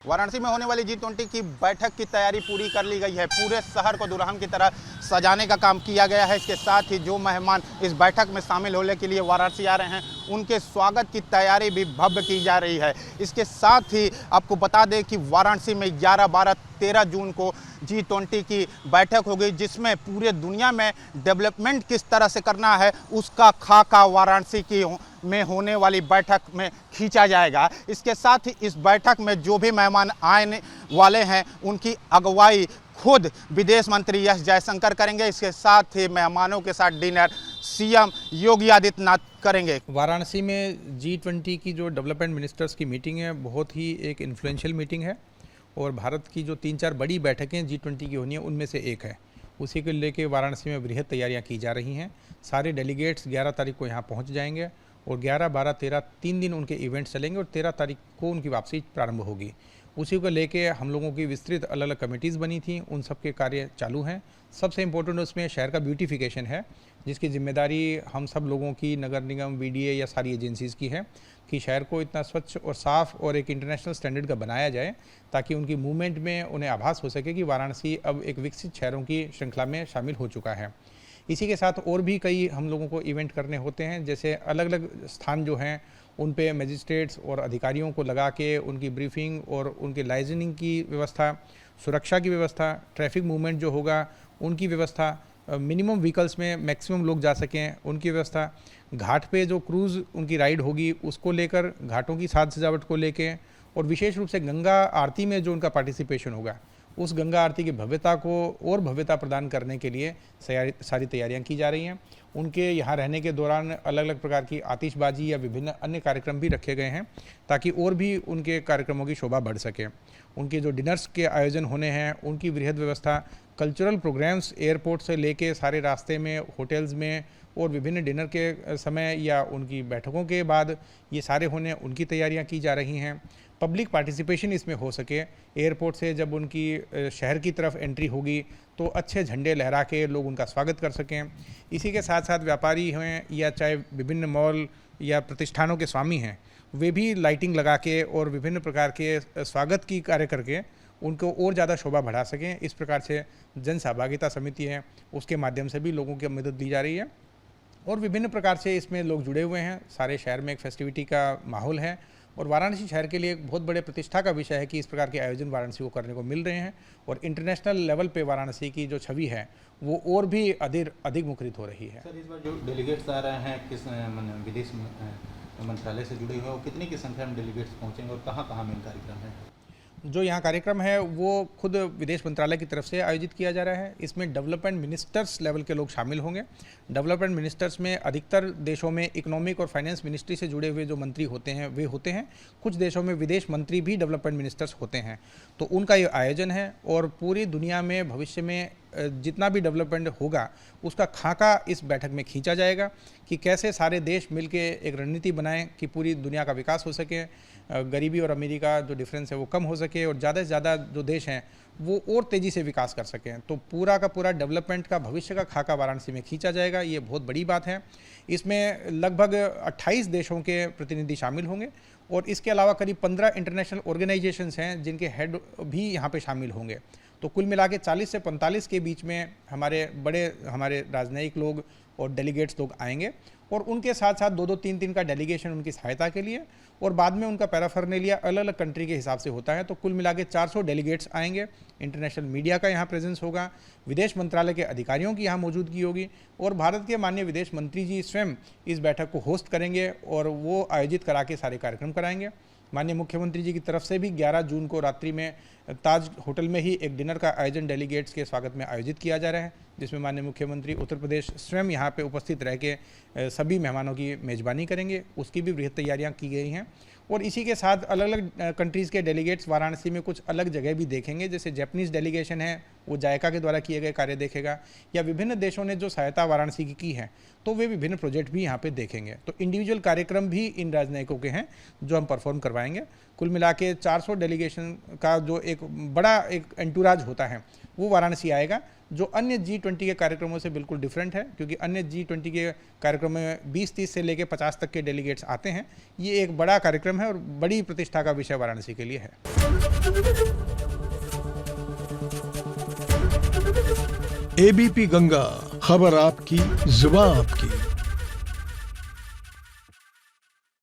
वाराणसी में होने वाली G20 की बैठक की तैयारी पूरी कर ली गई है। पूरे शहर को दुल्हन की तरह सजाने का काम किया गया है। इसके साथ ही जो मेहमान इस बैठक में शामिल होने के लिए वाराणसी आ रहे हैं, उनके स्वागत की तैयारी भी भव्य की जा रही है। इसके साथ ही आपको बता दें कि वाराणसी में 11, 12, 13 जून को G20 की बैठक होगी, जिसमें पूरे दुनिया में डेवलपमेंट किस तरह से करना है उसका खाका वाराणसी की में होने वाली बैठक में खींचा जाएगा। इसके साथ ही इस बैठक में जो भी मेहमान आने वाले हैं, उनकी अगुवाई खुद विदेश मंत्री एस जयशंकर करेंगे। इसके साथ ही मेहमानों के साथ डिनर सीएम योगी आदित्यनाथ करेंगे। वाराणसी में G20 की जो डेवलपमेंट मिनिस्टर्स की मीटिंग है, बहुत ही एक इन्फ्लुएंशियल मीटिंग है और भारत की जो 3-4 बड़ी बैठकें G20 की होनी है, उनमें से एक है। उसी को लेके वाराणसी में बृहद तैयारियां की जा रही हैं। सारे डेलीगेट्स 11 तारीख को यहां पहुंच जाएंगे और 11, 12, 13 3 दिन उनके इवेंट्स चलेंगे और 13 तारीख को उनकी वापसी प्रारंभ होगी। उसी को लेके हम लोगों की विस्तृत अलग अलग कमेटीज़ बनी थी, उन सब के कार्य चालू हैं। सबसे इम्पोर्टेंट उसमें शहर का ब्यूटिफिकेशन है, जिसकी जिम्मेदारी हम सब लोगों की, नगर निगम, VDA या सारी एजेंसीज़ की है कि शहर को इतना स्वच्छ और साफ़ और एक इंटरनेशनल स्टैंडर्ड का बनाया जाए, ताकि उनकी मूवमेंट में उन्हें आभास हो सके कि वाराणसी अब एक विकसित शहरों की श्रृंखला में शामिल हो चुका है। इसी के साथ और भी कई हम लोगों को इवेंट करने होते हैं, जैसे अलग अलग स्थान जो हैं उन पे मजिस्ट्रेट्स और अधिकारियों को लगा के उनकी ब्रीफिंग और उनके लाइजनिंग की व्यवस्था, सुरक्षा की व्यवस्था, ट्रैफिक मूवमेंट जो होगा उनकी व्यवस्था, मिनिमम व्हीकल्स में मैक्सिमम लोग जा सकें उनकी व्यवस्था, घाट पे जो क्रूज़ उनकी राइड होगी उसको लेकर, घाटों की साज सजावट को लेके, और विशेष रूप से गंगा आरती में जो उनका पार्टिसिपेशन होगा, उस गंगा आरती की भव्यता को और भव्यता प्रदान करने के लिए सारी तैयारियां की जा रही हैं। उनके यहाँ रहने के दौरान अलग अलग प्रकार की आतिशबाजी या विभिन्न अन्य कार्यक्रम भी रखे गए हैं, ताकि और भी उनके कार्यक्रमों की शोभा बढ़ सके। उनके जो डिनर्स के आयोजन होने हैं, उनकी वृहद व्यवस्था, कल्चरल प्रोग्राम्स एयरपोर्ट से लेके सारे रास्ते में, होटल्स में और विभिन्न डिनर के समय या उनकी बैठकों के बाद ये सारे होने, उनकी तैयारियां की जा रही हैं। पब्लिक पार्टिसिपेशन इसमें हो सके, एयरपोर्ट से जब उनकी शहर की तरफ एंट्री होगी तो अच्छे झंडे लहरा के लोग उनका स्वागत कर सकें। इसी के साथ साथ व्यापारी हैं या चाहे विभिन्न मॉल या प्रतिष्ठानों के स्वामी हैं, वे भी लाइटिंग लगा के और विभिन्न प्रकार के स्वागत की कार्य करके उनको और ज़्यादा शोभा बढ़ा सकें। इस प्रकार से जन सहभागिता समिति है, उसके माध्यम से भी लोगों की मदद दी जा रही है और विभिन्न प्रकार से इसमें लोग जुड़े हुए हैं। सारे शहर में एक फेस्टिविटी का माहौल है और वाराणसी शहर के लिए एक बहुत बड़े प्रतिष्ठा का विषय है कि इस प्रकार के आयोजन वाराणसी को करने को मिल रहे हैं और इंटरनेशनल लेवल पे वाराणसी की जो छवि है वो और भी अधिक मुखरित हो रही है। सर, इस बार जो डेलीगेट्स आ रहे हैं, किस विदेश मंत्रालय से जुड़े हुए हैं, वो कितनी की संख्या में डेलीगेट्स पहुँचेंगे और कहाँ कहाँ मेन कार्यक्रम है? जो यहाँ कार्यक्रम है वो खुद विदेश मंत्रालय की तरफ से आयोजित किया जा रहा है। इसमें डेवलपमेंट मिनिस्टर्स लेवल के लोग शामिल होंगे। डेवलपमेंट मिनिस्टर्स में अधिकतर देशों में इकोनॉमिक और फाइनेंस मिनिस्ट्री से जुड़े हुए जो मंत्री होते हैं वे होते हैं। कुछ देशों में विदेश मंत्री भी डेवलपमेंट मिनिस्टर्स होते हैं। तो उनका ये आयोजन है और पूरी दुनिया में भविष्य में जितना भी डेवलपमेंट होगा उसका खाका इस बैठक में खींचा जाएगा कि कैसे सारे देश मिलके एक रणनीति बनाएं कि पूरी दुनिया का विकास हो सके, गरीबी और अमीरी का जो डिफरेंस है वो कम हो सके और ज़्यादा से ज़्यादा जो देश हैं वो और तेज़ी से विकास कर सकें। तो पूरा का पूरा डेवलपमेंट का भविष्य का खाका वाराणसी में खींचा जाएगा। ये बहुत बड़ी बात है। इसमें लगभग 28 देशों के प्रतिनिधि शामिल होंगे और इसके अलावा करीब 15 इंटरनेशनल ऑर्गेनाइजेशंस हैं जिनके हेड भी यहाँ पे शामिल होंगे। तो कुल मिला के 40 से 45 के बीच में हमारे राजनयिक लोग और डेलीगेट्स लोग आएंगे और उनके साथ साथ 2-2, 3-3 का डेलीगेशन उनकी सहायता के लिए और बाद में उनका पैराफर्नेलिया अलग अलग कंट्री के हिसाब से होता है। तो कुल मिला के 400 डेलीगेट्स आएंगे। इंटरनेशनल मीडिया का यहाँ प्रेजेंस होगा, विदेश मंत्रालय के अधिकारियों की यहाँ मौजूदगी होगी और भारत के माननीय विदेश मंत्री जी स्वयं इस बैठक को होस्ट करेंगे और वो आयोजित करा के सारे कार्यक्रम कराएंगे। माननीय मुख्यमंत्री जी की तरफ से भी 11 जून को रात्रि में ताज होटल में ही एक डिनर का आयोजन डेलीगेट्स के स्वागत में आयोजित किया जा रहा है, जिसमें माननीय मुख्यमंत्री उत्तर प्रदेश स्वयं यहाँ पे उपस्थित रह के सभी मेहमानों की मेज़बानी करेंगे। उसकी भी बृहद तैयारियाँ की गई हैं और इसी के साथ अलग अलग कंट्रीज़ के डेलीगेट्स वाराणसी में कुछ अलग जगह भी देखेंगे। जैसे जापानीज़ डेलीगेशन है वो जायका के द्वारा किए गए कार्य देखेगा या विभिन्न देशों ने जो सहायता वाराणसी की है तो वे विभिन्न प्रोजेक्ट भी यहाँ पे देखेंगे। तो इंडिविजुअल कार्यक्रम भी इन राजनयिकों के हैं जो हम परफॉर्म करवाएंगे। कुल मिला के 400 डेलीगेशन का जो एक बड़ा एक एंटूराज होता है वो वाराणसी आएगा जो अन्य G20 के कार्यक्रमों से बिल्कुल डिफरेंट है, क्योंकि अन्य G20 के कार्यक्रम में 20-30 से लेकर 50 तक के डेलीगेट्स आते हैं। ये एक बड़ा कार्यक्रम है और बड़ी प्रतिष्ठा का विषय वाराणसी के लिए है। ABP गंगा, खबर आपकी, जुबान आपकी।